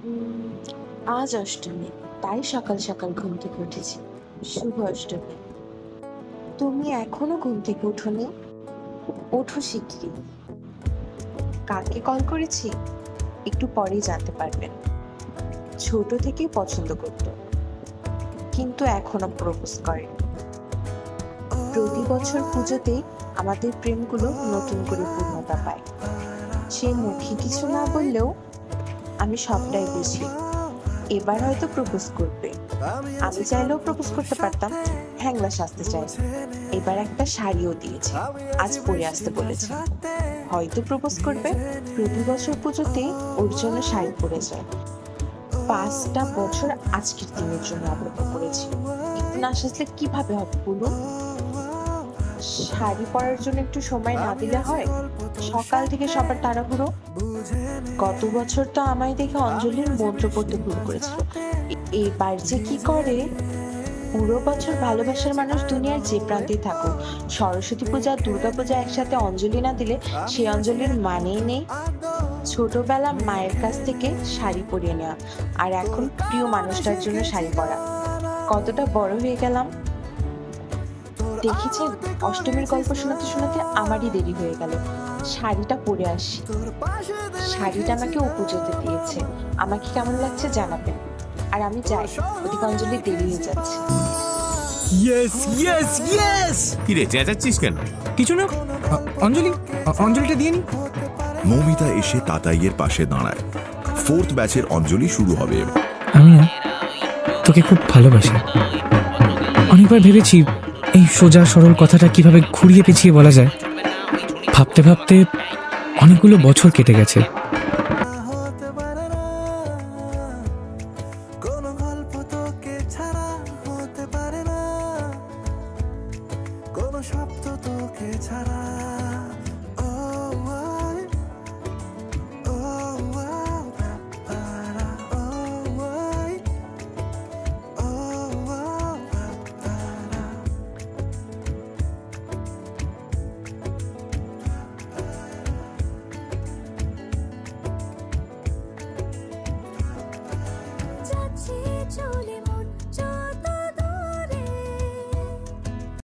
উম, আজ অষ্টমী, তাই সকাল সকাল ঘুম থেকে উঠেছি। শুভ অষ্টমী। তুমি এখনো ঘুম থেকে উঠোনি? ওঠো শিগগিরই। কাকে কল করেছি একটু পরেই জানতে পারবেন। ছোট থেকেই পছন্দ করত, কিন্তু এখনো প্রপোজ করে। প্রতি বছর পুজোতেই আমাদের প্রেমগুলো নতুন করে পূর্ণতা পায়। সে মুখে কিছু না বললেও আমি সবটাই বুঝি। এবার হয়তো প্রপোজ করবে। আমি চাইলেও প্রপোজ করতে পারতাম, হ্যাংলা সাজতে চাই। এবার একটা শাড়িও দিয়েছে, আজ পরে আসতে বলেছে। হয়তো প্রপোজ করবে। প্রতি বছর পুজোতেই ওর জন্য শাড়ি পরে যায়। 5টা বছর আজকের দিনের জন্য অপেক্ষা করেছি। একটু না সাজলে কিভাবে হবে বলুন? শাড়ি পরার জন্য একটু সময় না দিলে হয়? সকাল থেকে সবার তাড়াহুড়ো। গত বছর তো আমায় দেখে অঞ্জলির মন্ত্র পড়তে ভুল করেছিল। এবার যে কি করে! পুরো বছর ভালোবাসার মানুষ দুনিয়ার যে প্রান্তেই থাকুক, সরস্বতী পূজা দুর্গা পূজা একসাথে অঞ্জলি না দিলে সেই অঞ্জলির মানেই নেই। ছোটবেলা মায়ের কাছ থেকে শাড়ি পরিয়ে নেওয়া, আর এখন প্রিয় মানুষটার জন্য শাড়ি পরা। কতটা বড় হয়ে গেলাম! দেখেছেন, অষ্টমীর গল্প শোনাতে শোনাতে আমারই দেরি হয়ে গেল। শাড়িটা পরে আসি। শাড়িটা আমাকে ও পুজোতে দিয়েছে। আমাকে কেমন লাগছে জানাবেন। আর আমি যাই, ওদিকে অঞ্জলি দেরি হয়ে যাচ্ছে। Yes yes yes! কি রে চেঁচাচ্ছিস কেন? কিছু না। অঞ্জলিটা দিয়ে নি। মৌমিতা এসে তাতাইয়ের পাশে দাঁড়ায়। 4th ব্যাচের অঞ্জলি শুরু হবে। আমি না তোকে খুব ভালোবাসি। অনেকবার ভেবেছি এই সোজা সরল কথাটা কিভাবে ঘুরিয়ে পেঁচিয়ে বলা যায়। ভাবতে ভাবতে অনেকগুলো বছর কেটে গেছে।